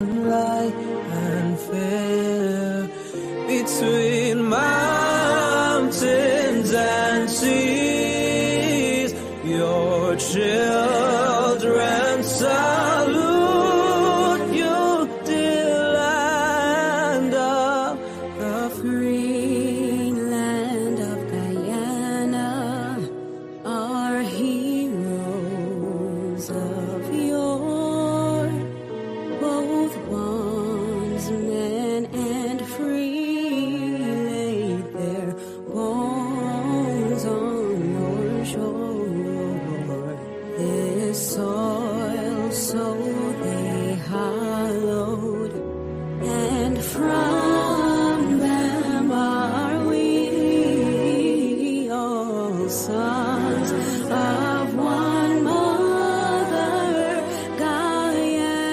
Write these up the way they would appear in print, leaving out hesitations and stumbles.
light and fair between mountains and seas. Your children salute you, dear land of the Free land of Guyana, our heroes of yore, both bondsmen and free, laid their bones on your shore. This soil so they hallowed, and from them are we, all sons of one mother, Guyana,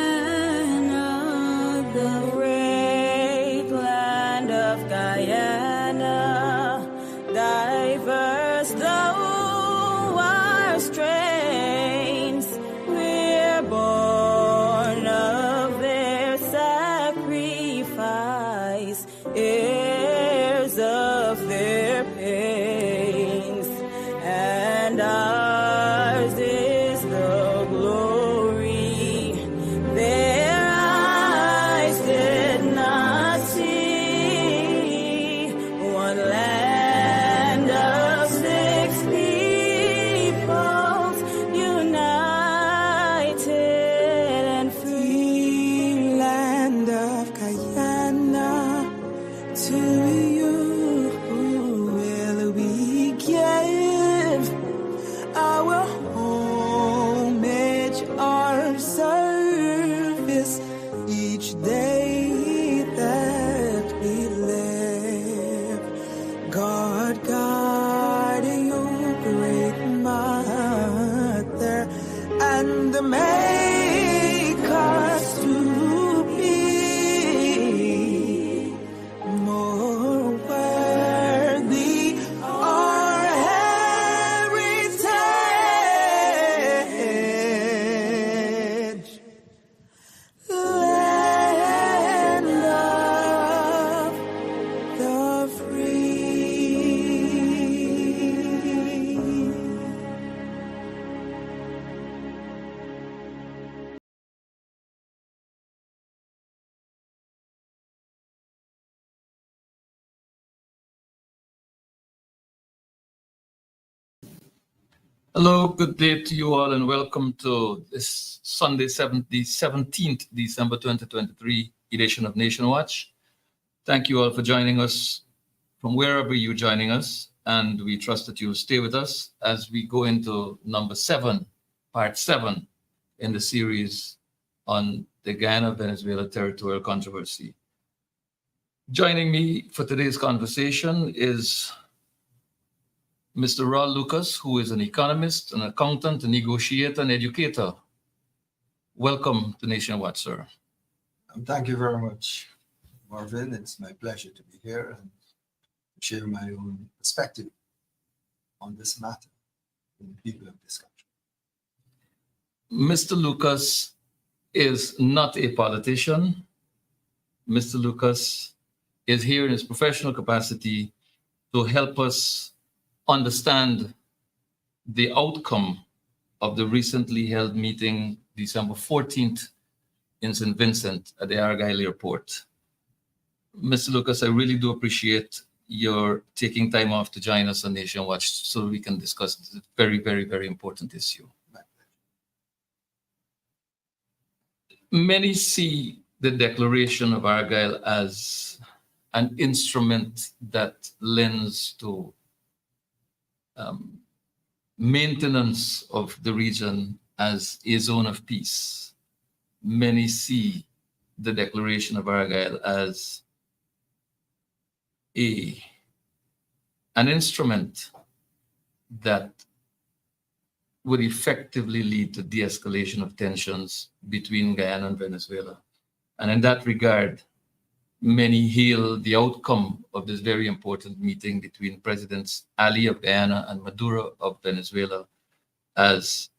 the great land of Guyana, diverse though our strains, we're born of their sacrifice, heirs of their pains, and ours is the glory their eyes did not see. One land of 6 peoples, united and free. land of Guyana. To you will we give our homage, our service each day that we live. God guard you, great mother, and make us to be more worthy our heritage. Land of the free. Hello, good day to you all, and welcome to this Sunday, the 17th December 2023 edition of Nation Watch. Thank you all for joining us from wherever you're joining us, and we trust that you'll stay with us as we go into number 7, part 7 in the series on the Guyana-Venezuela territorial controversy. Joining me for today's conversation is Mr. Raul Lucas, who is an economist, an accountant, a negotiator, and educator. Welcome to Nation Watch, sir. Thank you very much, Mervyn. It's my pleasure to be here and share my own perspective on this matter with the people of this country. Mr. Lucas is not a politician. Mr. Lucas is here in his professional capacity to help us understand the outcome of the recently held meeting, December 14th, in St. Vincent at the Argyle Airport. Mr. Lucas, I really do appreciate your taking time off to join us on Nation Watch so we can discuss this very, very, very important issue. Many see the Declaration of Argyle as an instrument that lends to maintenance of the region as a zone of peace. Many see the Declaration of Argyle as an instrument that would effectively lead to de-escalation of tensions between Guyana and Venezuela. And in that regard, many hail the outcome of this very important meeting between Presidents Ali of Guyana and Maduro of Venezuela as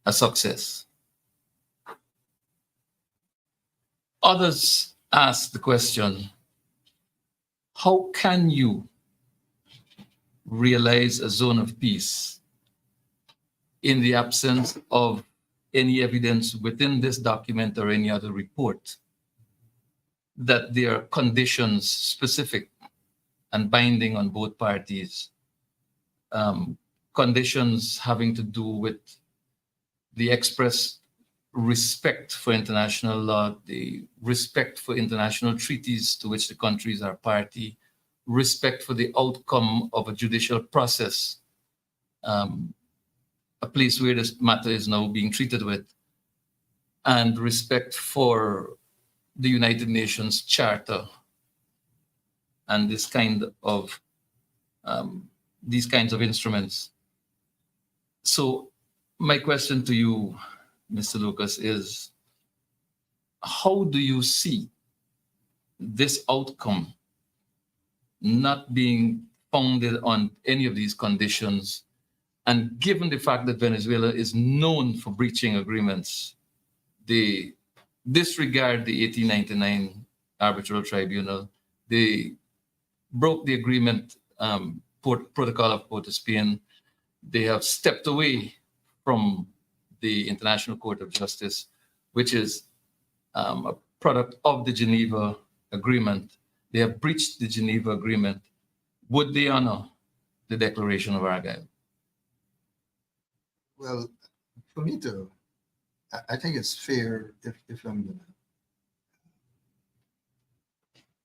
a success. Others ask the question, how can you realize a zone of peace in the absence of any evidence within this document or any other report that there are conditions specific and binding on both parties, conditions having to do with the express respect for international law, the respect for international treaties to which the countries are party, respect for the outcome of a judicial process, a place where this matter is now being treated with, and respect for the United Nations Charter and this kind of these kinds of instruments. So my question to you, Mr. Lucas, is how do you see this outcome not being founded on any of these conditions, and given the fact that Venezuela is known for breaching agreements, they disregard the 1899 Arbitral Tribunal, they broke the agreement, Protocol of Port of Spain, they have stepped away from the International Court of Justice, which is a product of the Geneva Agreement. They have breached the Geneva Agreement. Would they honor the Declaration of Argyll? Well, for me to, I think it's fair if I'm going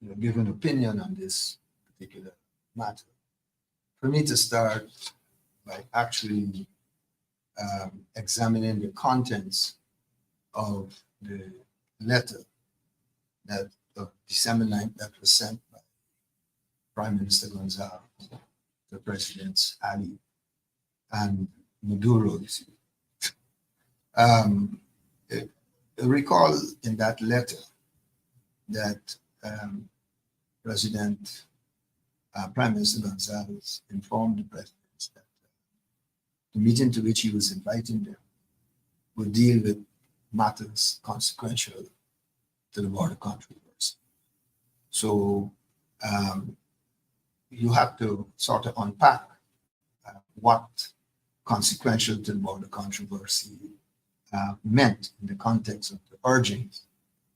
to give an opinion on this particular matter, for me to start by actually examining the contents of the letter that of December 9th that was sent by Prime Minister Gonzalez to Presidents Ali and Maduro. Recall in that letter that Prime Minister Gonzalez informed the presidents that the meeting to which he was inviting them would deal with matters consequential to the border controversy. So you have to sort of unpack what consequential to the border controversy meant in the context of the urgings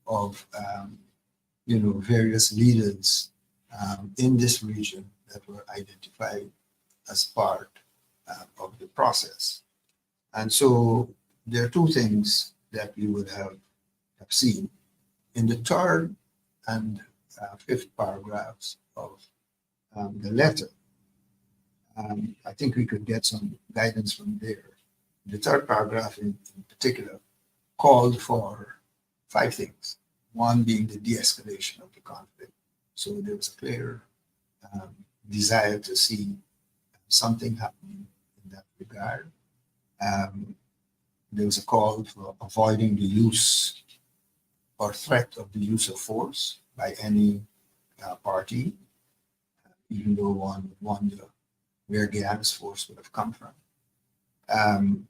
of various leaders in this region that were identified as part of the process. And so there are two things that we would have seen. In the third and fifth paragraphs of the letter, I think we could get some guidance from there. The third paragraph in particular called for 5 things, one being the de-escalation of the conflict. So there was a clear desire to see something happening in that regard. There was a call for avoiding the use or threat of the use of force by any party, even though one would wonder where Guyana's force would have come from.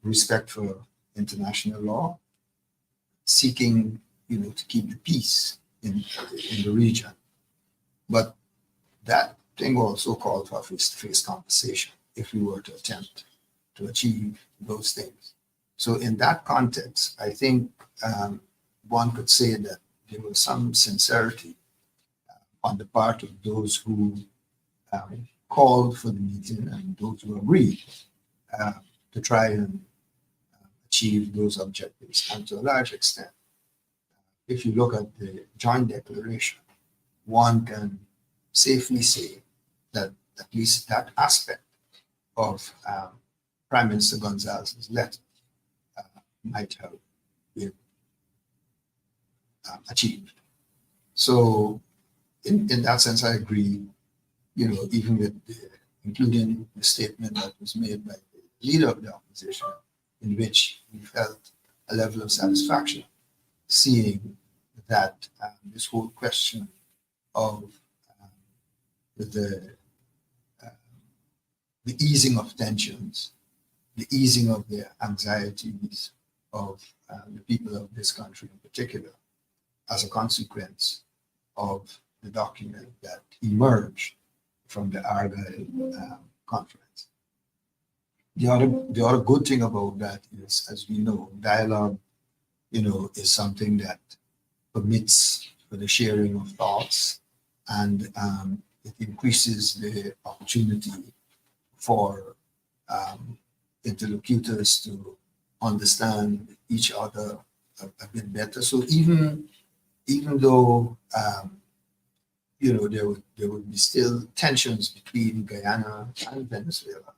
Respect for international law, seeking, to keep the peace in the region. But that thing also called for face-to-face conversation if we were to attempt to achieve those things. So in that context, I think one could say that there was some sincerity on the part of those who called for the meeting and those who agreed to try and achieve those objectives. And to a large extent, if you look at the joint declaration, one can safely say that at least that aspect of Prime Minister Gonzalez's letter might have been achieved. So in that sense, I agree, even with including the statement that was made by the leader of the opposition, in which he felt a level of satisfaction seeing that this whole question of the easing of tensions, the easing of the anxieties of the people of this country in particular, as a consequence of the document that emerged from the Argyle conference. The other good thing about that is, as we know, dialogue, is something that permits for the sharing of thoughts, and it increases the opportunity for interlocutors to understand each other a bit better. So even though there would be still tensions between Guyana and Venezuela,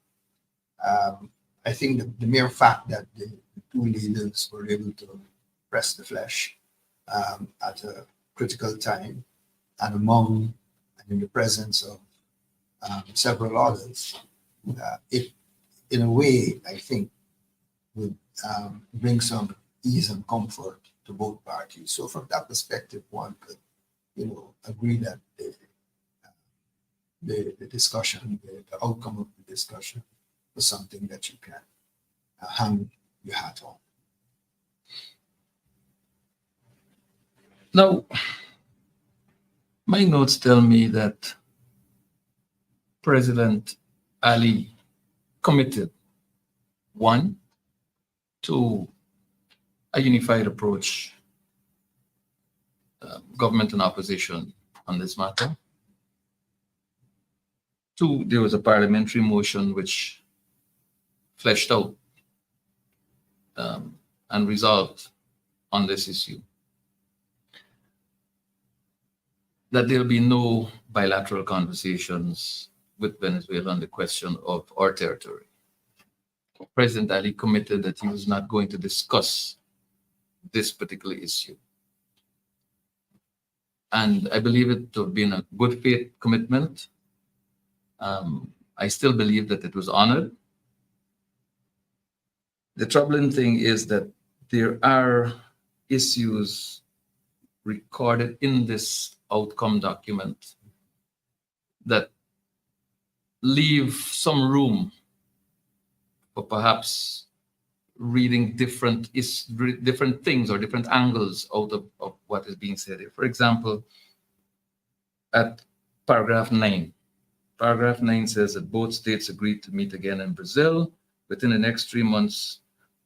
I think the mere fact that the two leaders were able to press the flesh at a critical time, and in the presence of several others, it, in a way, I think, would bring some ease and comfort to both parties. So from that perspective, one could, agree that the discussion, the outcome of the discussion, was something that you can hang your hat on. Now, my notes tell me that President Ali committed, one, to a unified approach, government and opposition on this matter. Two, there was a parliamentary motion which fleshed out and resolved on this issue. That there'll be no bilateral conversations with Venezuela on the question of our territory. President Ali committed that he was not going to discuss this particular issue. And I believe it to have been a good faith commitment. I still believe that it was honored. The troubling thing is that there are issues recorded in this outcome document that leave some room for perhaps reading different things or different angles out of what is being said here. For example, at paragraph 9. Paragraph 9 says that both states agreed to meet again in Brazil within the next 3 months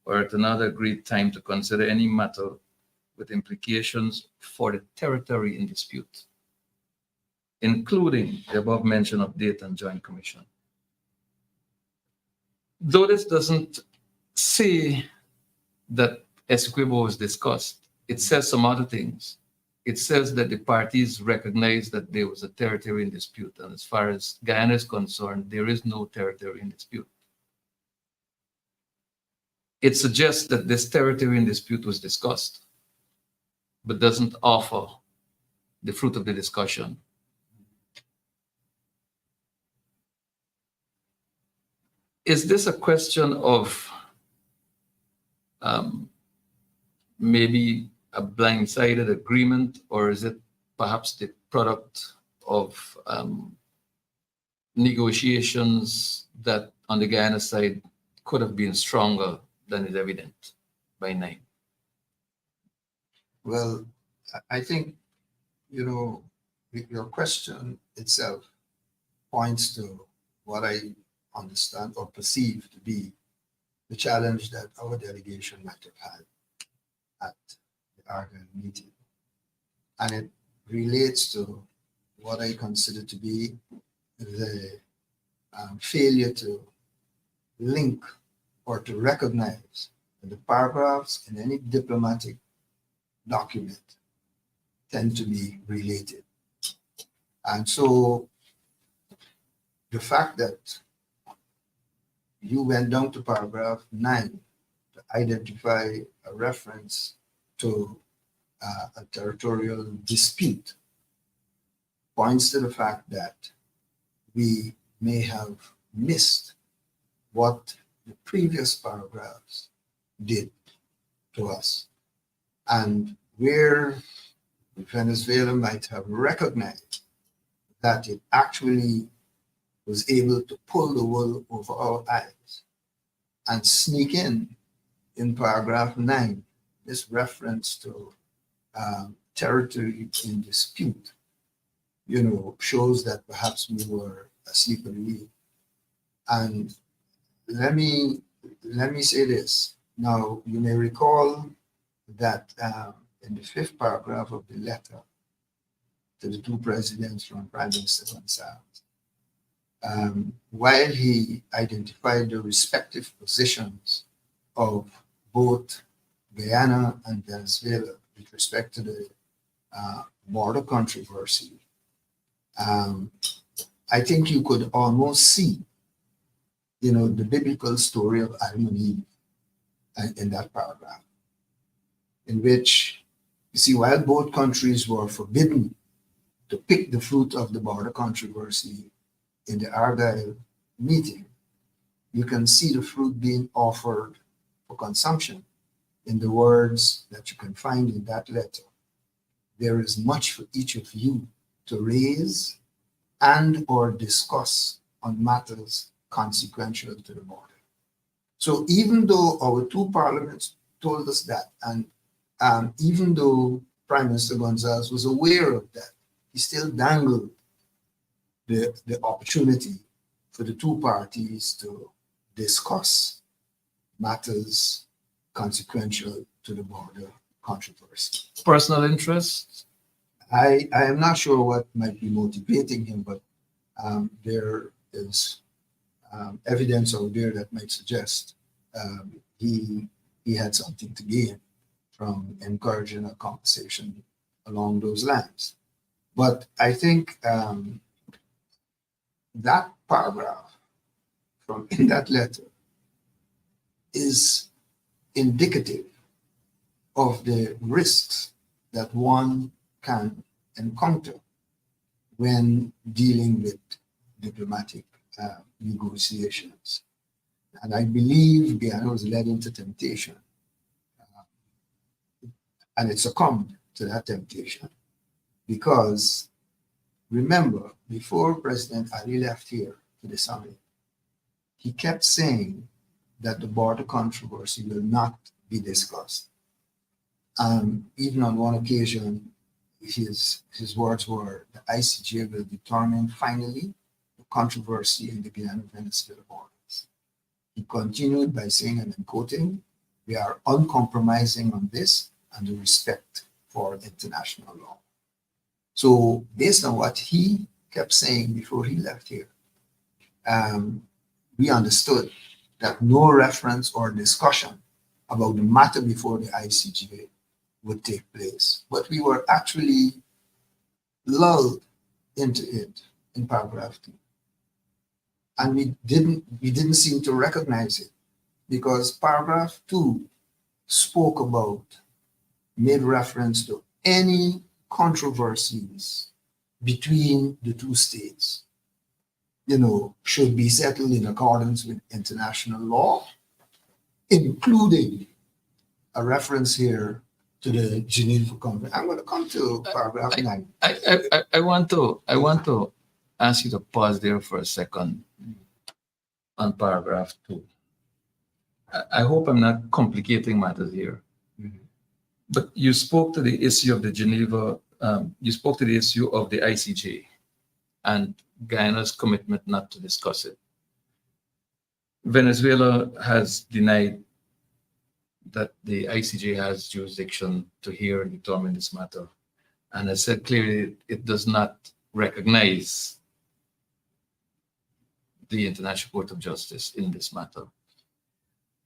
or at another agreed time to consider any matter with implications for the territory in dispute, including the above mentioned update and joint commission. Though this doesn't say that Essequibo was discussed, it says some other things. It says that the parties recognize that there was a territory in dispute, and as far as Guyana is concerned, there is no territory in dispute. It suggests that this territory in dispute was discussed, but doesn't offer the fruit of the discussion. Is this a question of maybe a blindsided agreement, or is it perhaps the product of negotiations that on the Guyana side could have been stronger than is evident by 9? Well, I think, your question itself points to what I understand or perceive to be the challenge that our delegation might have had at the Argyle meeting. And it relates to what I consider to be the failure to link or to recognize that the paragraphs in any diplomatic document tend to be related. And so the fact that you went down to paragraph 9 to identify a reference to a territorial dispute points to the fact that we may have missed what the previous paragraphs did to us, and where Venezuela might have recognized that it actually was able to pull the wool over our eyes and sneak in paragraph 9, this reference to territory in dispute, shows that perhaps we were asleep at the wheel. And let me say this. Now, you may recall that in the fifth paragraph of the letter to the two presidents from Prime Minister Gonzalez, while he identified the respective positions of both Guyana and Venezuela with respect to the border controversy, I think you could almost see, the biblical story of Adam and Eve in that paragraph, in which, you see, while both countries were forbidden to pick the fruit of the border controversy in the Argyle meeting, you can see the fruit being offered for consumption in the words that you can find in that letter. There is much for each of you to raise and or discuss on matters consequential to the border. So even though our two parliaments told us that, and even though Prime Minister Gonzalez was aware of that, he still dangled the opportunity for the two parties to discuss matters consequential to the border controversy. Personal interests? I am not sure what might be motivating him, but there is evidence out there that might suggest he had something to gain from encouraging a conversation along those lines. But I think that paragraph from in that letter is indicative of the risks that one can encounter when dealing with diplomatic negotiations. And I believe Guyana was led into temptation, and it succumbed to that temptation. Because remember, before President Ali left here for the summit, he kept saying that the border controversy will not be discussed. Even on one occasion, his words were, the ICJ will determine finally the controversy in the Guyana-Venezuela borders. He continued by saying, and I'm quoting, we are uncompromising on this and the respect for international law. So based on what he kept saying before he left here, we understood that no reference or discussion about the matter before the ICJ would take place. But we were actually lulled into it in paragraph 2. And we didn't seem to recognize it, because paragraph 2 made reference to any controversies between the two states, should be settled in accordance with international law, including a reference here to the Geneva Convention. I'm going to come to paragraph 9. I want to ask you to pause there for a second on paragraph 2. I hope I'm not complicating matters here. Mhm. But you spoke to the issue of the Geneva, you spoke to the issue of the ICJ and Guyana's commitment not to discuss it. Venezuela has denied that the ICJ has jurisdiction to hear and determine this matter. And I said clearly it does not recognize the International Court of Justice in this matter.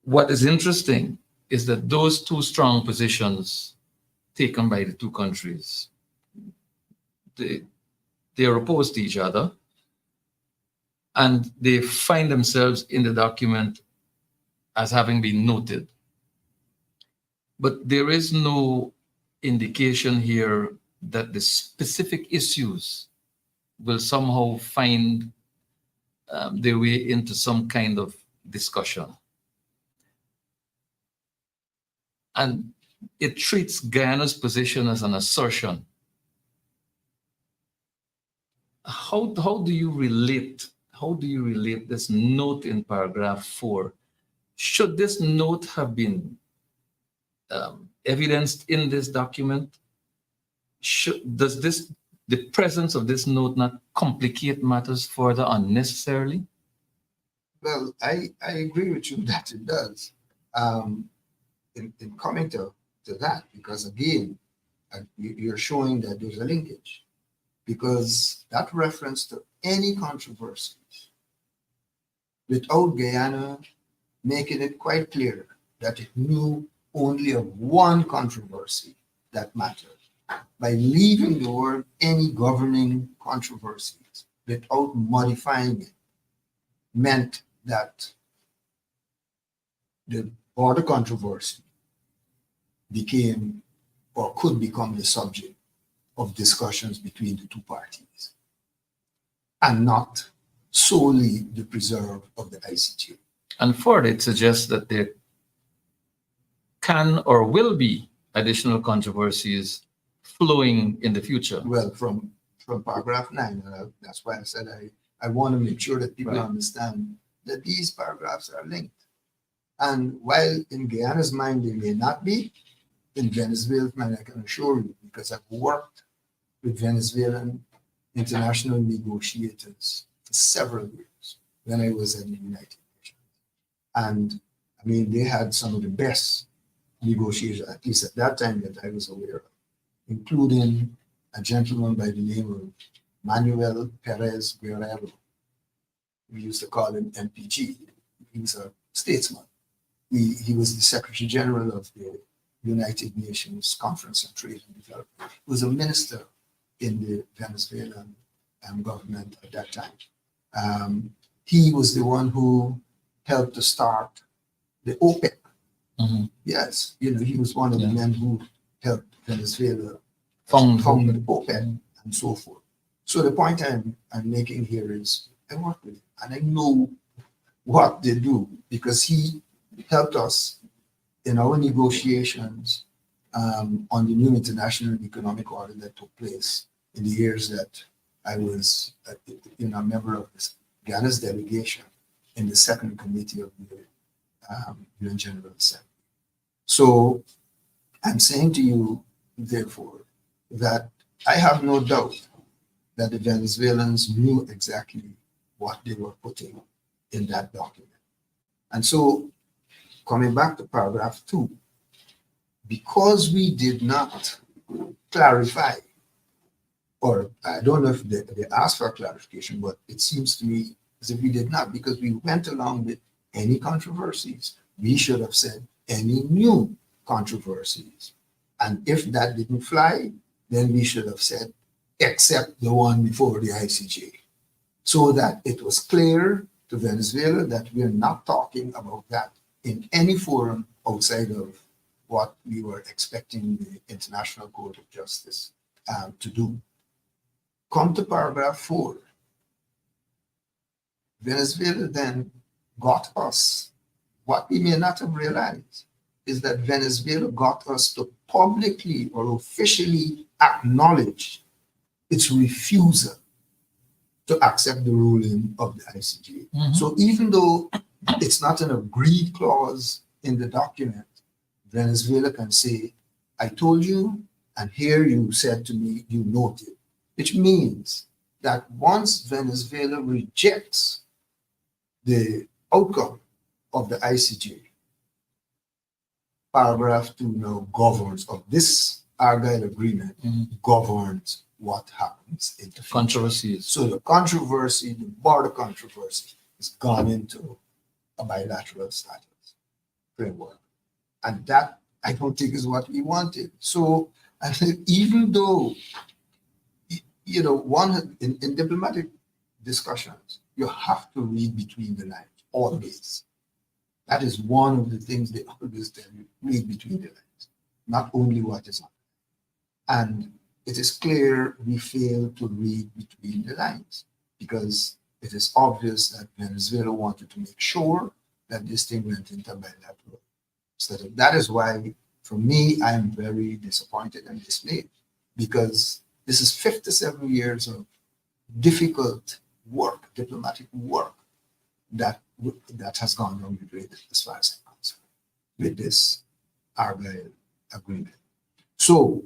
What is interesting is that those two strong positions taken by the two countries, they are opposed to each other, and they find themselves in the document as having been noted. But there is no indication here that the specific issues will somehow find their way into some kind of discussion. And it treats Guyana's position as an assertion. How do you relate this note in paragraph 4? Should this note have been evidenced in this document? does the presence of this note not complicate matters further unnecessarily? Well, I agree with you that it does. Um, in coming to that, because again, you're showing that there's a linkage, because that reference to any controversies without Guyana making it quite clear that it knew only of one controversy that mattered, by leaving the word any governing controversies without modifying it, meant that the border controversy became or could become the subject of discussions between the two parties and not solely the preserve of the ICJ. And further, it suggests that there can or will be additional controversies flowing in the future. Well, from paragraph 9, that's why I said I want to make sure that people Right. understand that these paragraphs are linked. And while in Guyana's mind they may not be, in Venezuela's mind I can assure you, because I've worked with Venezuelan international negotiators for several years when I was in the United Nations. And I mean, they had some of the best negotiators, at least at that time, that I was aware of, including a gentleman by the name of Manuel Perez Guerrero. We used to call him MPG. He was a statesman. He was the Secretary General of the United Nations Conference on Trade and Development. He was a minister in the Venezuelan government at that time. He was the one who helped to start the OPEC. Mhm. Yes, he was one of the men who helped Venezuela Found the OPEC and so forth. So the point I'm making here is I work with him and I know what they do, because he helped us in our negotiations on the new international economic order that took place in the years that I was a member of Ghana's delegation in the second committee of the UN General Assembly. So I'm saying to you, therefore, that I have no doubt that the Venezuelans knew exactly what they were putting in that document. And so, coming back to paragraph 2, because we did not clarify, or I don't know if they asked for clarification, but it seems to me as if we did not, because we went along with any controversies. We should have said any new controversies. And if that didn't fly, then we should have said, except the one before the ICJ, so that it was clear to Venezuela that we're not talking about that in any forum outside of what we were expecting the International Court of Justice to do. Come to paragraph 4. Venezuela then got us. What we may not have realized is that Venezuela got us to publicly or officially acknowledge its refusal to accept the ruling of the ICJ. Mhm. So even though it's not an agreed clause in the document, Venezuela can say, I told you, and here you said to me, you noted, which means that once Venezuela rejects the outcome of the ICJ, paragraph 2 now governs, of this Argyle agreement, governs what happens in the future. Controversies. So the controversy, the border controversy, is gone into a bilateral status framework. And that, I don't think, is what we wanted. So, I think even though, one in diplomatic discussions, you have to read between the lines, always. That is one of the things they always tell you, read between the lines, not only what is on. And it is clear we fail to read between the lines, because it is obvious that Venezuela wanted to make sure that this thing went into bilateral status. That is why, for me, I am very disappointed and dismayed, because this is 57 years of difficult work, diplomatic work, that has gone wrong with it, as far as I'm concerned, with this Argyle agreement. So,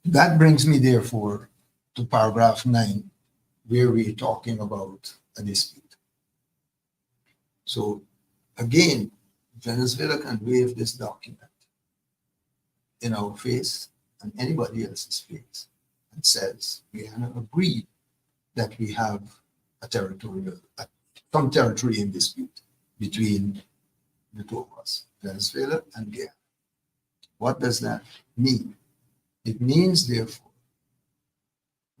That brings me, therefore, to paragraph 9, where we're talking about a dispute. So, again, Venezuela can waive this document in our face and anybody else's face and says, we have agreed that we have some territory in dispute between the two of us, Venezuela and Guyana. What does that mean? It means, therefore,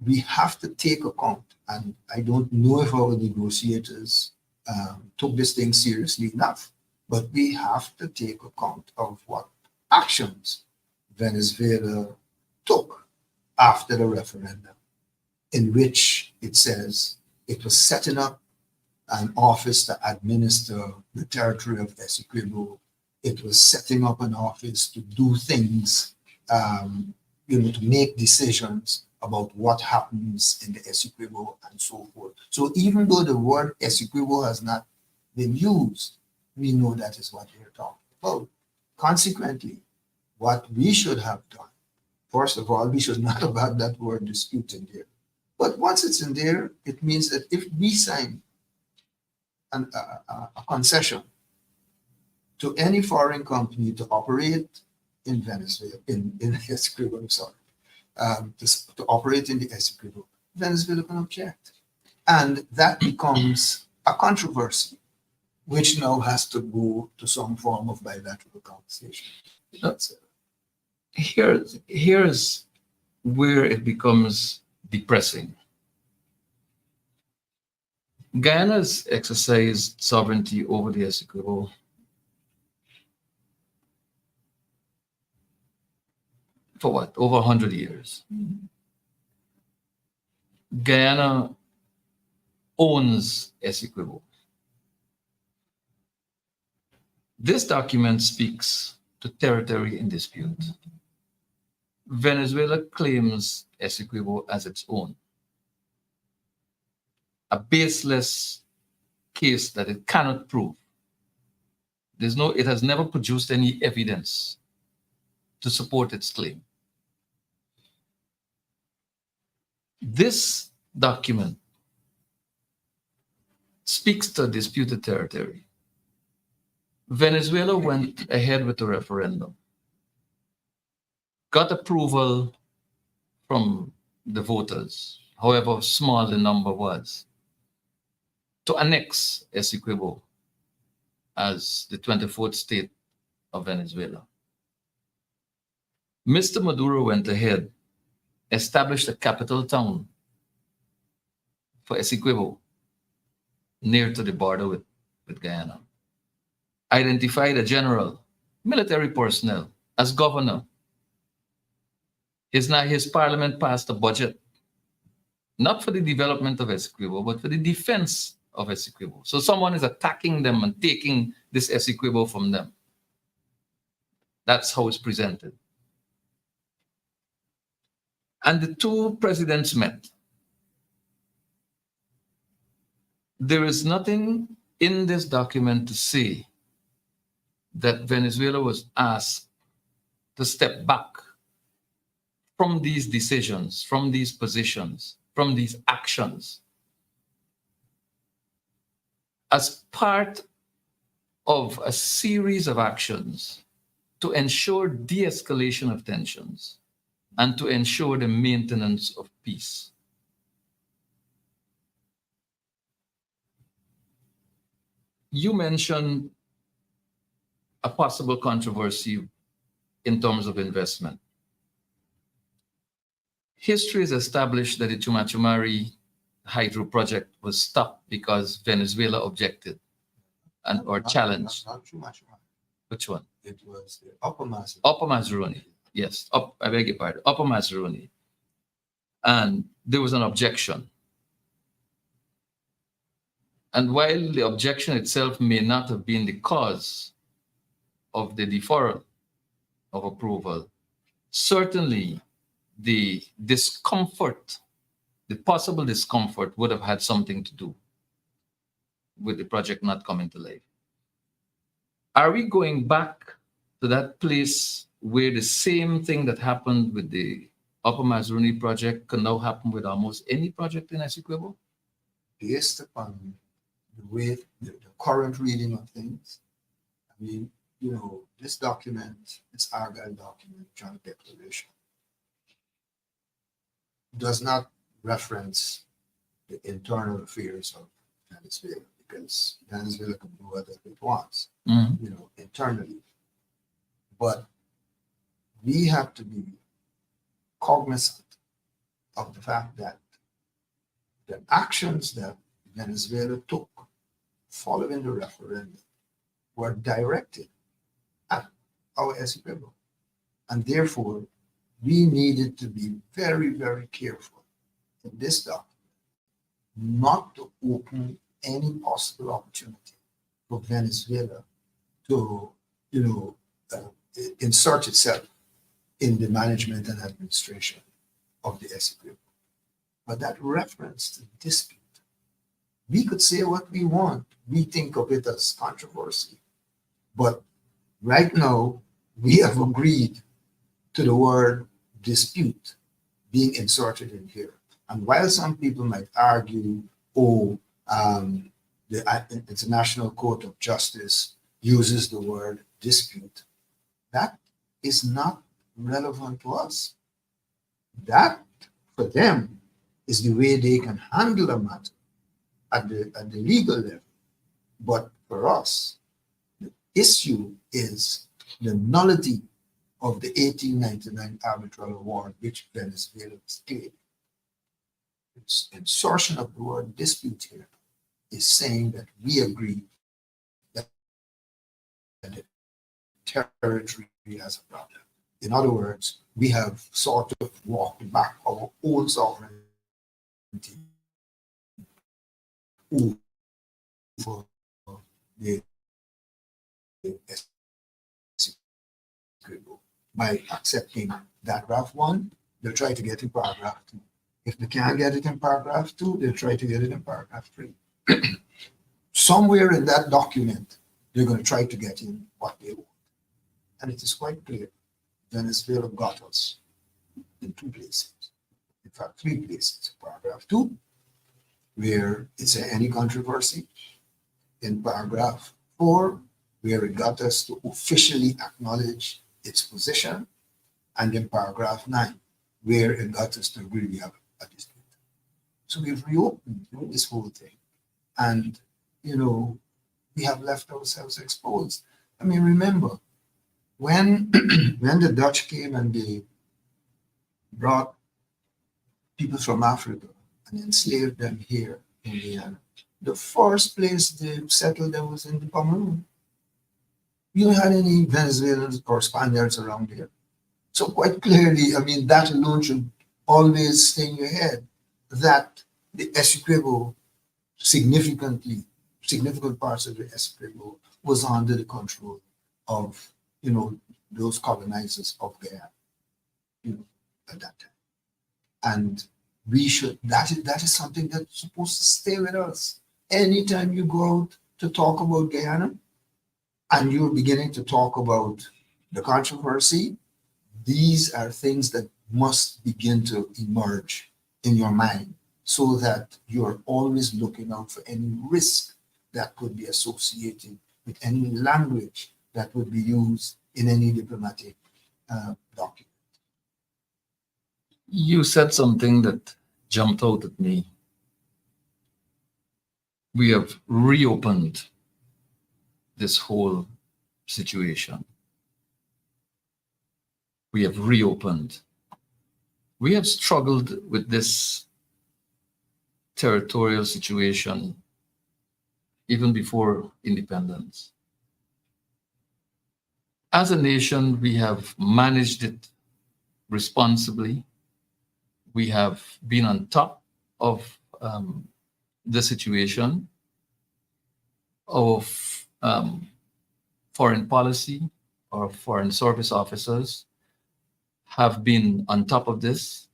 we have to take account, and I don't know if our negotiators took this thing seriously enough, but we have to take account of what actions Venezuela took after the referendum, in which it says it was setting up an office to administer the territory of Essequibo. It was setting up an office to do things, to make decisions about what happens in the Essequibo and so forth. So even though the word Essequibo has not been used, we know that is what they're talking about. Consequently, what we should have done, first of all, we should not have had that word dispute in there. But once it's in there, it means that if we sign a concession to any foreign company to operate in Venezuela, in Essequibo, I'm sorry, to operate in the Essequibo, Venezuela can object. And that becomes a controversy, which now has to go to some form of bilateral conversation. Here's where it becomes depressing. Guyana's exercised sovereignty over the Essequibo for what? Over 100 years. Guyana owns Essequibo. This document speaks to territory in dispute. Venezuela claims Essequibo as its own. A baseless case that it cannot prove. It has never produced any evidence to support its claim. This document speaks to disputed territory. Venezuela went ahead with the referendum, got approval from the voters, however small the number was, to annex Essequibo as the 24th state of Venezuela. Mr. Maduro went ahead, established a capital town for Essequibo near to the border with Guyana, identified a general, military personnel as governor. His parliament passed a budget, not for the development of Essequibo, but for the defense of Essequibo. So someone is attacking them and taking this Essequibo from them. That's how it's presented. And the two presidents met. There is nothing in this document to say that Venezuela was asked to step back from these decisions, from these positions, from these actions as part of a series of actions to ensure de-escalation of tensions and to ensure the maintenance of peace. You mentioned a possible controversy in terms of investment. History has established that the Chumachumari hydro project was stopped because Venezuela objected or challenged. Not too much. Which one? It was the Upper Mazaruni. Upper Mazaruni. Yes, I beg your pardon. Upper Mazaruni. And there was an objection. And while the objection itself may not have been the cause of the deferral of approval, certainly the discomfort, the possible discomfort would have had something to do with the project not coming to life. Are we going back to that place where the same thing that happened with the Upper Mazaruni project can now happen with almost any project in Essequibo? Based upon the way the current reading of things, I mean, this document, this Argyle document, joint declaration, does not reference the internal affairs of Venezuela, because Venezuela can do whatever it wants, internally. But we have to be cognizant of the fact that the actions that Venezuela took following the referendum were directed at our Essequibo. And therefore, we needed to be very, very careful in this document not to open any possible opportunity for Venezuela to, insert itself in the management and administration of the Essequibo. But that reference to dispute, we could say what we want. We think of it as controversy. But right now, we have agreed to the word dispute being inserted in here. And while some people might argue, the International Court of Justice uses the word dispute, that is not relevant to us. That, for them, is the way they can handle a matter at the legal level. But for us, the issue is the nullity of the 1899 arbitral award which Venezuela was claimed. Its insertion of the word dispute here is saying that we agree that the territory has a problem. In other words, we have sort of walked back our own sovereignty over the Essequibo. By accepting that paragraph 1, they'll try to get in paragraph 2. If they can't get it in paragraph 2, they'll try to get it in paragraph 3. Somewhere in that document, they're going to try to get in what they want. And it is quite clear Venezuela got us in 2 places. In fact, 3 places. Paragraph 2, where it's any controversy. In paragraph 4, where it got us to officially acknowledge its position. And in paragraph 9, where it got us to agree we have a dispute. So we've reopened this whole thing. And, we have left ourselves exposed. I mean, remember, when the Dutch came and they brought people from Africa and enslaved them here in Guyana, the first place they settled them was in the Cameroon. You don't have any Venezuelans or Spaniards around here. So quite clearly, I mean, that alone should always stay in your head, that the Essequibo, significant parts of the Essequibo was under the control of, those colonizers of Guyana, at that time. And we should, that is something that's supposed to stay with us. Anytime you go out to talk about Guyana and you're beginning to talk about the controversy, these are things that must begin to emerge in your mind so that you're always looking out for any risk that could be associated with any language that would be used in any diplomatic document. You said something that jumped out at me. We have reopened this whole situation. We have reopened. We have struggled with this territorial situation even before independence. As a nation, we have managed it responsibly. We have been on top of the situation of foreign policy. Our foreign service officers have been on top of this.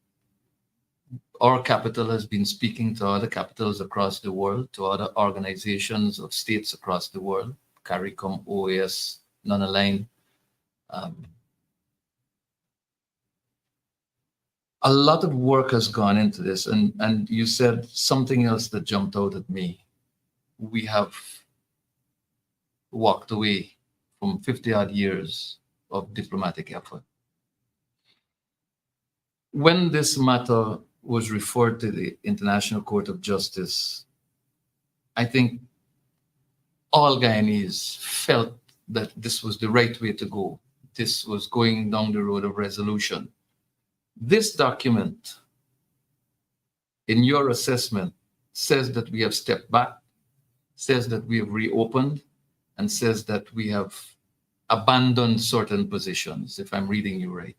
Our capital has been speaking to other capitals across the world, to other organizations of states across the world, CARICOM, OAS, non-aligned. A lot of work has gone into this, and you said something else that jumped out at me. We have walked away from 50 odd years of diplomatic effort. When this matter was referred to the International Court of Justice, I think all Guyanese felt that this was the right way to go. This was going down the road of resolution. This document, in your assessment, says that we have stepped back, says that we have reopened, and says that we have abandoned certain positions, if I'm reading you right.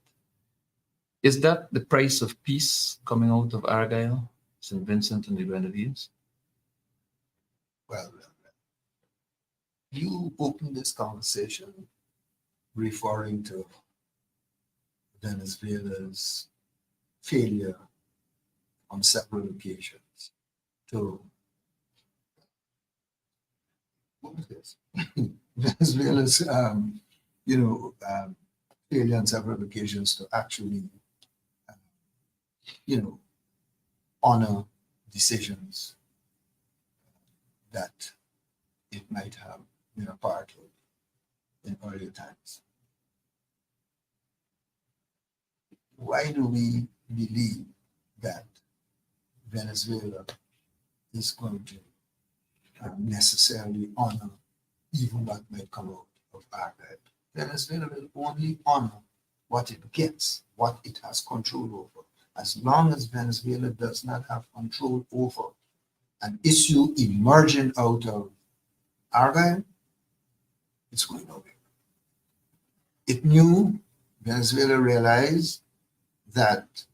Is that the price of peace coming out of Argyle, St. Vincent, and the Grenadines? Well, you opened this conversation referring to Venezuela's failure on several occasions to, what was this? Venezuela's, failure on several occasions to actually, honor decisions that it might have been a part of in earlier times. Why do we believe that Venezuela is going to necessarily honor even what might come out of Argyle? Venezuela will only honor what it gets, what it has control over. As long as Venezuela does not have control over an issue emerging out of Argyle, it's going nowhere. It knew, Venezuela realized that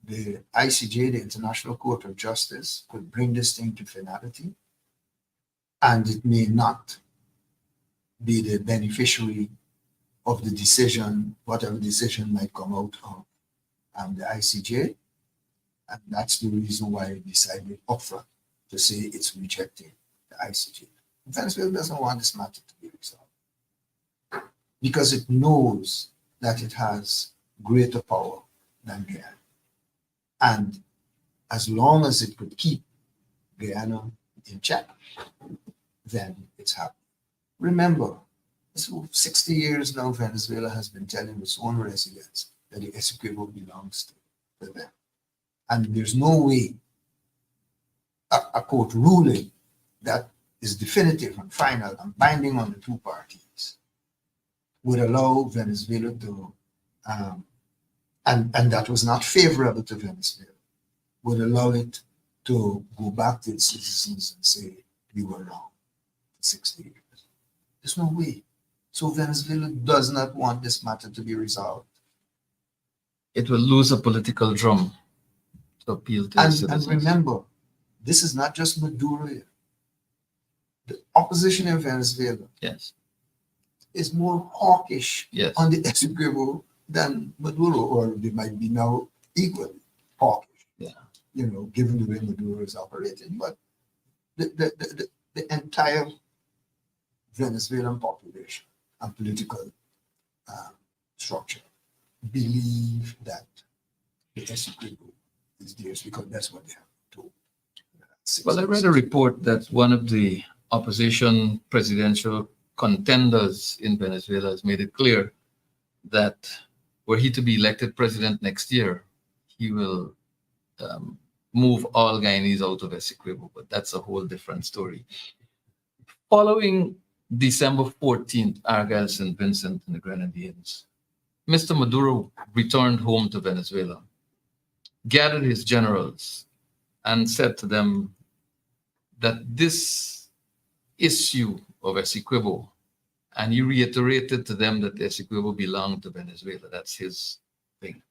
the ICJ, the International Court of Justice, could bring this thing to finality, and it may not be the beneficiary of the decision, whatever decision might come out of the ICJ, and that's the reason why it decided upfront to say it's rejecting the ICJ. Venezuela doesn't want this matter to be resolved because it knows that it has greater power than Guyana. And as long as it could keep Guyana in check, then it's happy. Remember, so 60 years now, Venezuela has been telling its own residents that the Essequibo belongs to them. And there's no way a court ruling that is definitive and final and binding on the two parties would allow Venezuela to, and that was not favorable to Venezuela, would allow it to go back to its citizens and say, we were wrong for 60 years. There's no way. So Venezuela does not want this matter to be resolved. It will lose a political drum to appeal to the citizens. And remember, this is not just Maduro here. The opposition in Venezuela is more hawkish on the Essequibo than Maduro, or they might be now equally hawkish, given the way Maduro is operating. But the entire Venezuelan population and political structure believe that the Essequibo is theirs because that's what they have told. Well, I read a report that one of the opposition presidential contenders in Venezuela has made it clear that were he to be elected president next year, he will move all Guyanese out of Essequibo, but that's a whole different story. Following December 14th, Argyle, St. Vincent, and the Grenadines, Mr. Maduro returned home to Venezuela, gathered his generals, and said to them that this issue of Essequibo, and he reiterated to them that Essequibo belonged to Venezuela. That's his thing.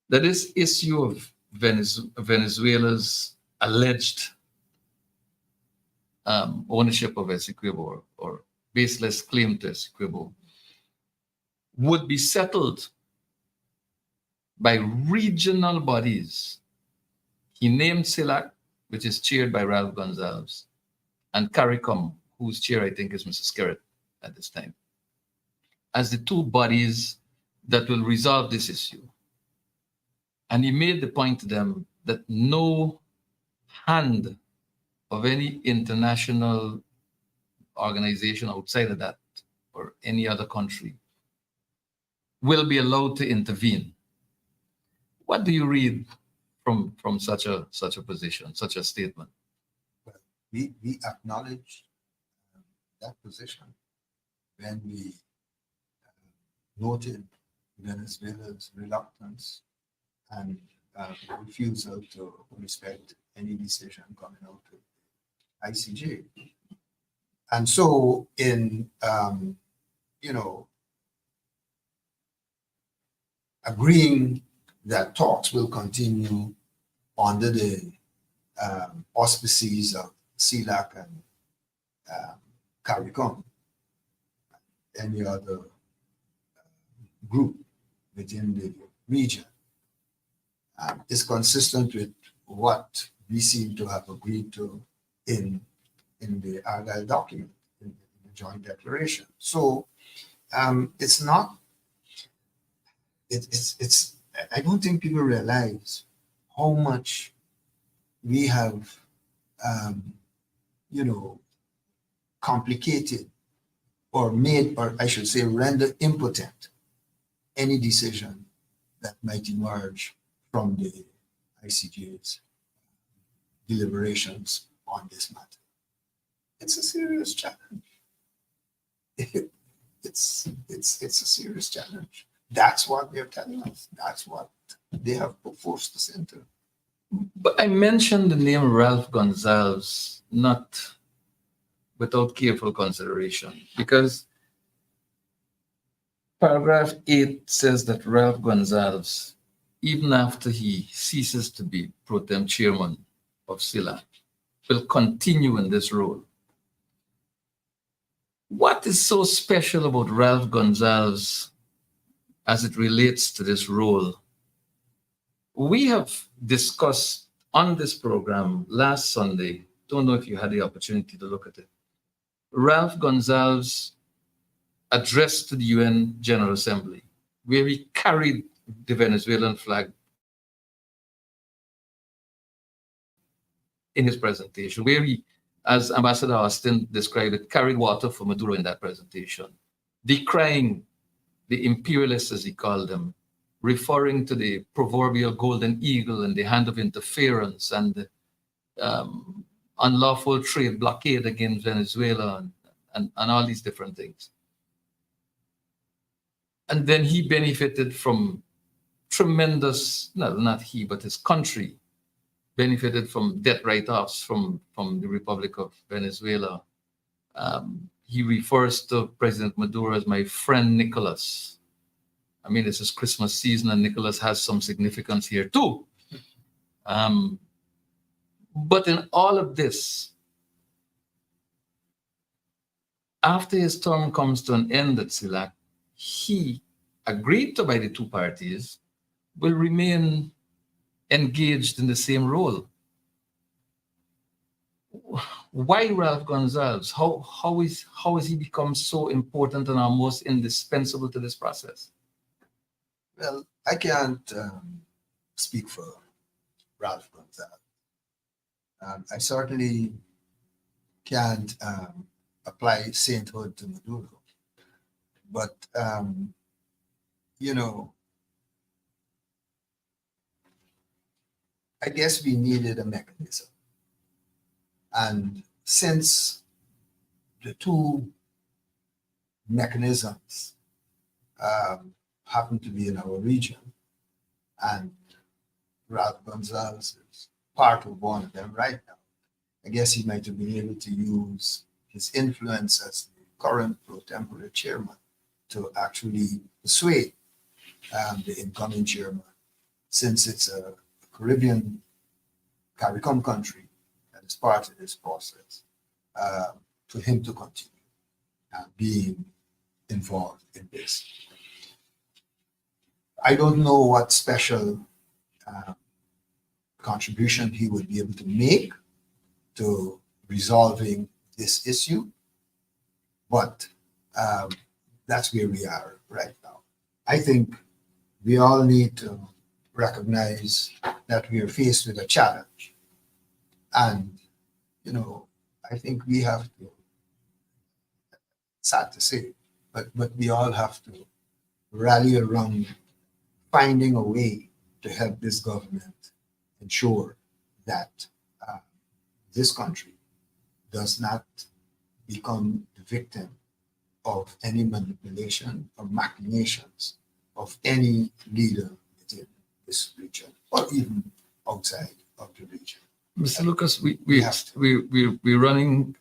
That this issue of Venezuela's alleged ownership of Essequibo or baseless claim to Essequibo would be settled by regional bodies. He named CELAC, which is chaired by Ralph Gonzalez, and CARICOM, whose chair I think is Mr. Skerritt at this time, as the two bodies that will resolve this issue. And he made the point to them that no hand of any international organization outside of that or any other country will be allowed to intervene. What do you read from such a position, such a statement? Well, we acknowledge that position when we noted Venezuela's reluctance and refusal to respect any decision coming out of the ICJ. And so in, agreeing that talks will continue under the auspices of CELAC and CARICOM, any other group within the region, is consistent with what we seem to have agreed to in the Argyle document, in the joint declaration. So it's not, it's I don't think people realize how much we have, complicated or made, or I should say, render impotent any decision that might emerge from the ICJ's deliberations on this matter. It's a serious challenge. It's a serious challenge. That's what they're telling us. That's what they have forced us into. But I mentioned the name Ralph Gonsalves not without careful consideration, because paragraph 8 says that Ralph Gonsalves, even after he ceases to be pro tem chairman of CELAC, will continue in this role. What is so special about Ralph Gonsalves as it relates to this role? We have discussed on this program last Sunday, don't know if you had the opportunity to look at it, Ralph Gonsalves' address to the UN General Assembly, where he carried the Venezuelan flag in his presentation, where he, as Ambassador Austin described it, carried water for Maduro in that presentation, decrying the imperialists, as he called them, referring to the proverbial golden eagle and the hand of interference and the unlawful trade blockade against Venezuela and all these different things. And then he benefited from tremendous, not he, but his country benefited from debt write-offs from the Republic of Venezuela. He refers to President Maduro as my friend Nicholas. I mean, this is Christmas season and Nicholas has some significance here too. But in all of this, after his term comes to an end at CELAC, he, agreed to by the two parties, will remain engaged in the same role. Why Ralph Gonsalves? How is he become so important and almost indispensable to this process? Well, I can't speak for Ralph Gonsalves. I certainly can't apply sainthood to Maduro. But, I guess we needed a mechanism. And since the two mechanisms happen to be in our region, and Ralph Gonsalves is part of one of them right now, I guess he might have been able to use his influence as the current pro tempore chairman to actually persuade the incoming chairman, since it's a Caribbean CARICOM country that is part of this process, for him to continue being involved in this. I don't know what special contribution he would be able to make to resolving this issue, but that's where we are right now. I think we all need to recognize that we are faced with a challenge. And, I think we have to, sad to say, but we all have to rally around finding a way to help this government ensure that this country does not become the victim of any manipulation or machinations of any leader within this region or even outside of the region. Mr. Lucas, have to. we're running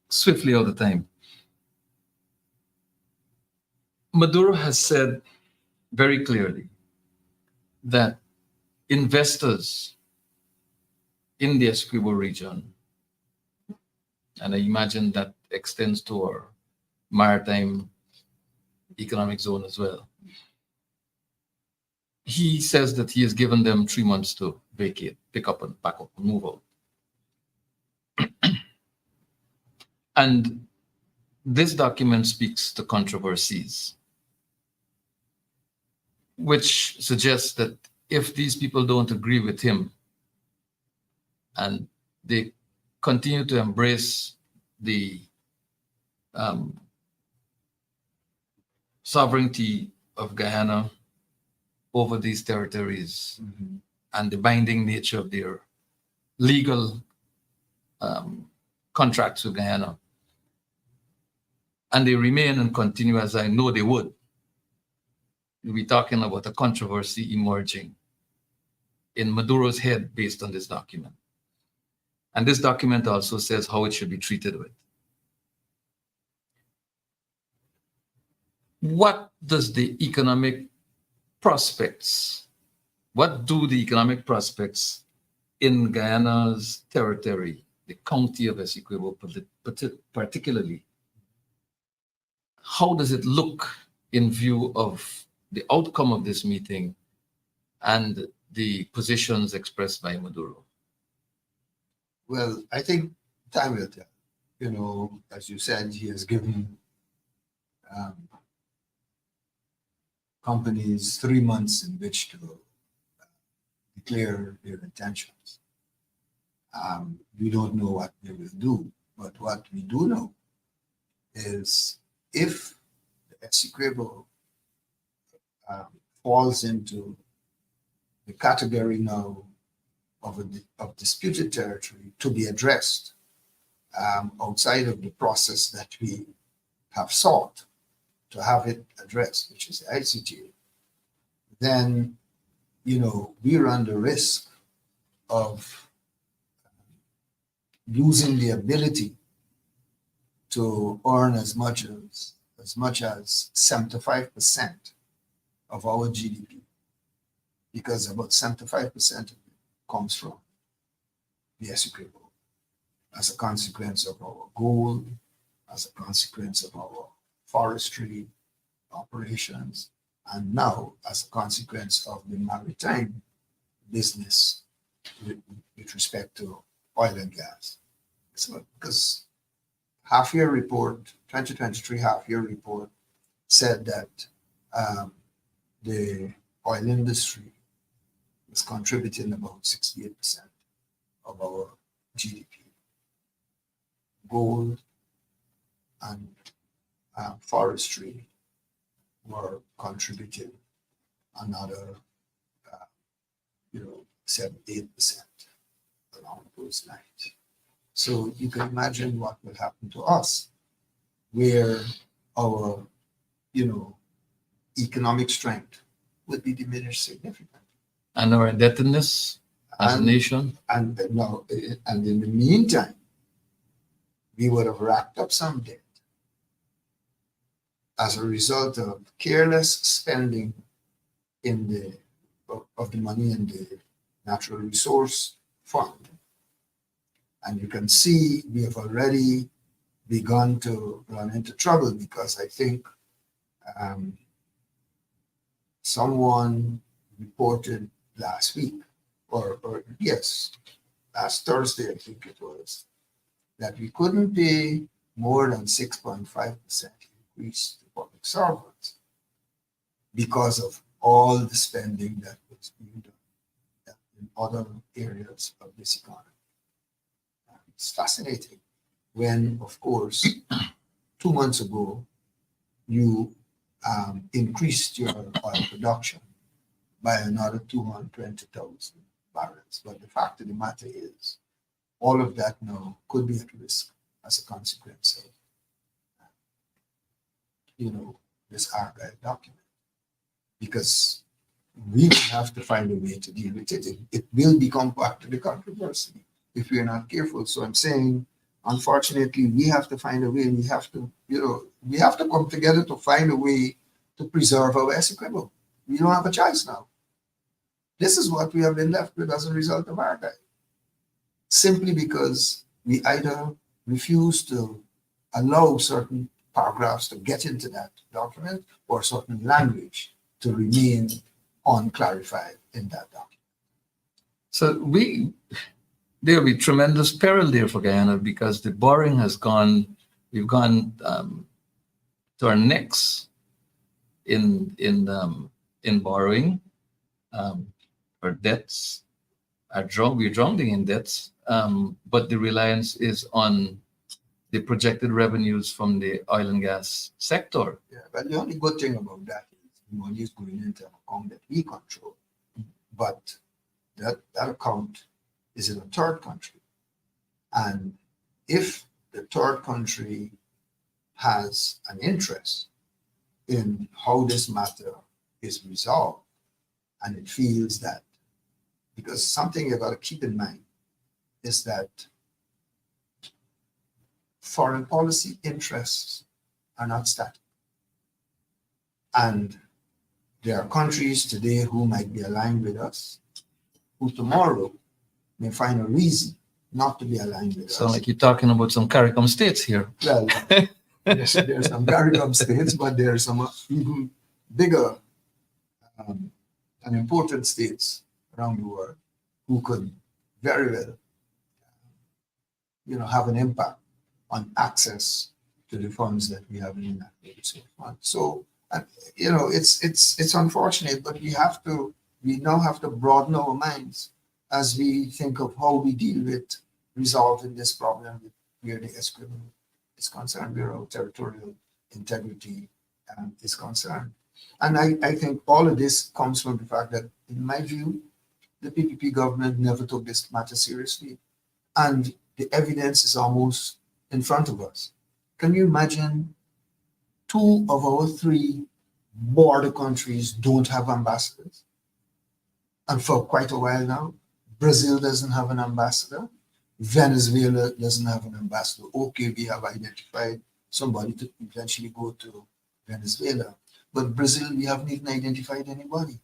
swiftly all the time. Maduro has said very clearly that investors in the Essequibo region, and I imagine that extends to our maritime economic zone as well. He says that he has given them 3 months to vacate, pick up and pack up and move out. And this document speaks to controversies, which suggests that if these people don't agree with him and they continue to embrace the sovereignty of Guyana over these territories and the binding nature of their legal contracts with Guyana, and they remain and continue as I know they would, we'll be talking about a controversy emerging in Maduro's head based on this document. And this document also says how it should be treated with. What does the economic prospects, what do the economic prospects in Guyana's territory, the county of Essequibo particularly, how does it look in view of the outcome of this meeting and the positions expressed by Maduro? Well, I think time will tell. As you said, he has given companies 3 months in which to declare their intentions. We don't know what they will do, but what we do know is if the Essequibo falls into the category now of disputed territory to be addressed outside of the process that we have sought to have it addressed, which is the ICTA, then, we run the risk of losing the ability to earn as much as 75% of our GDP, because about 75% of it comes from the Essequibo as a consequence of our gold, as a consequence of our forestry operations, and now as a consequence of the maritime business with respect to oil and gas. So, because half-year report, 2023 half-year report said that the oil industry was contributing about 68% of our GDP. Gold and forestry were contributing another, 7-8% along those lines. So you can imagine what will happen to us, where our, economic strength would be diminished significantly. And our indebtedness as a nation? And in the meantime, we would have racked up some debt as a result of careless spending of the money in the natural resource fund. And you can see we have already begun to run into trouble, because I think someone reported last week, last Thursday, I think it was, that we couldn't pay more than 6.5% increase to public servants because of all the spending that was being done in other areas of this economy. It's fascinating when, of course, 2 months ago, you increased your oil production by another 220,000 barrels. But the fact of the matter is, all of that now could be at risk as a consequence of, this archive document. Because we will have to find a way to deal with it. It will become part of the controversy if we are not careful. So I'm saying, unfortunately, we have to find a way. We have to, we have to come together to find a way to preserve our execrable. We don't have a choice now. This is what we have been left with as a result of archive. Simply because we either refuse to allow certain paragraphs to get into that document or certain language to remain unclarified in that document. So there will be tremendous peril there for Guyana because the borrowing has gone, we've gone to our necks in borrowing. Our debts are we're drowning in debts, but the reliance is on the projected revenues from the oil and gas sector. Yeah, but the only good thing about that is the money is going into an account that we control. But that account is in a third country. And if the third country has an interest in how this matter is resolved, and it feels that, because something you've got to keep in mind is that foreign policy interests are not static. And there are countries today who might be aligned with us, who tomorrow may find a reason not to be aligned with us. So like you're talking about some CARICOM states here. Well, there's some CARICOM states, but there are some even bigger and important states around the world who could very well, have an impact on access to the funds that we have in that fund. So, it's unfortunate, but we now have to broaden our minds as we think of how we deal with resolving this problem where the escrow is concerned, where our territorial integrity is concerned. And I think all of this comes from the fact that, in my view, the PPP government never took this matter seriously. And the evidence is almost in front of us. Can you imagine 2 of our 3 border countries don't have ambassadors? And for quite a while now, Brazil doesn't have an ambassador. Venezuela doesn't have an ambassador. Okay, we have identified somebody to eventually go to Venezuela. But Brazil, we haven't even identified anybody.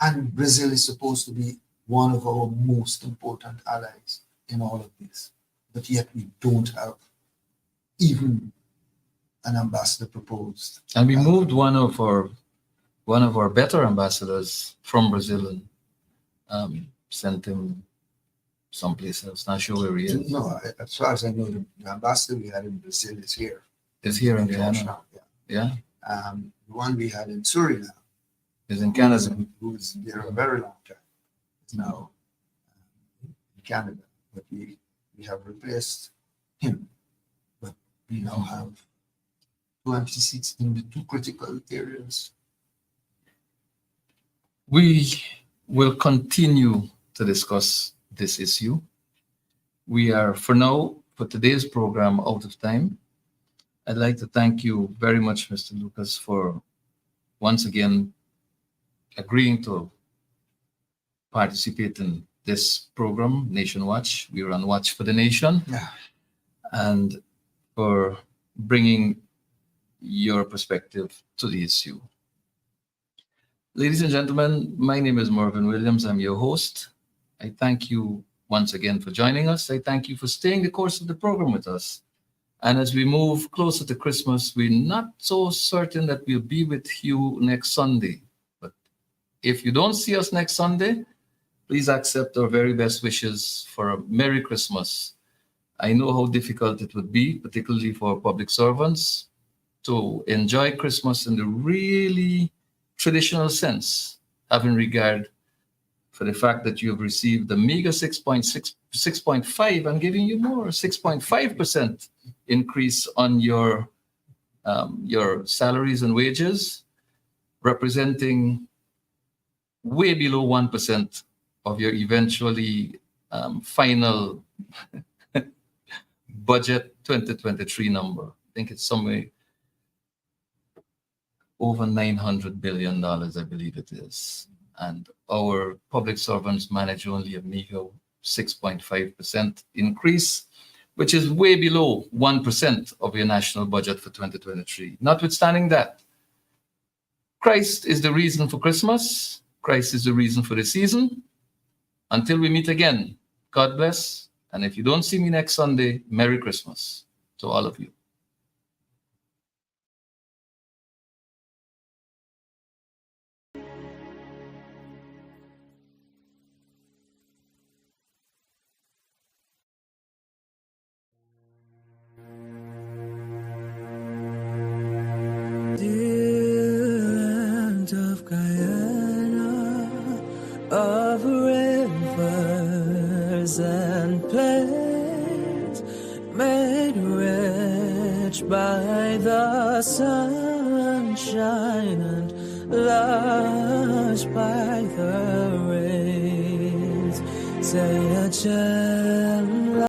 And Brazil is supposed to be one of our most important allies in all of this. But yet we don't have even an ambassador proposed. And we moved one of our better ambassadors from Brazil and sent him someplace else. Not sure where he is. No, as far as I know, the ambassador we had in Brazil is here. Is here in Guyana. Yeah. Yeah. The one we had in Suriname Is in Canada. who was there a very long time, is now in Canada. But we have replaced him. But we now have 2 empty seats in the 2 critical areas. We will continue to discuss this issue. We are, for now, for today's program, out of time. I'd like to thank you very much, Mr. Lucas, for once again agreeing to participate in this program, Nation Watch. We are on Watch for the Nation. Yeah. And for bringing your perspective to the issue. Ladies and gentlemen, my name is Mervyn Williams. I'm your host. I thank you once again for joining us. I thank you for staying the course of the program with us. And as we move closer to Christmas, we're not so certain that we'll be with you next Sunday. But if you don't see us next Sunday, please accept our very best wishes for a Merry Christmas. I know how difficult it would be, particularly for public servants, to enjoy Christmas in the really traditional sense, having regard for the fact that you have received the meager 6.5 and giving you more, 6.5% increase on your salaries and wages, representing way below 1% of your eventually final budget 2023 number. I think it's somewhere over $900 billion, I believe it is. And our public servants manage only a meager 6.5% increase, which is way below 1% of your national budget for 2023. Notwithstanding that, Christ is the reason for Christmas. Christ is the reason for the season. Until we meet again, God bless. And if you don't see me next Sunday, Merry Christmas to all of you. Land of Guyana, of rivers and plains, made rich by the sunshine and lush by the rains. Say a gem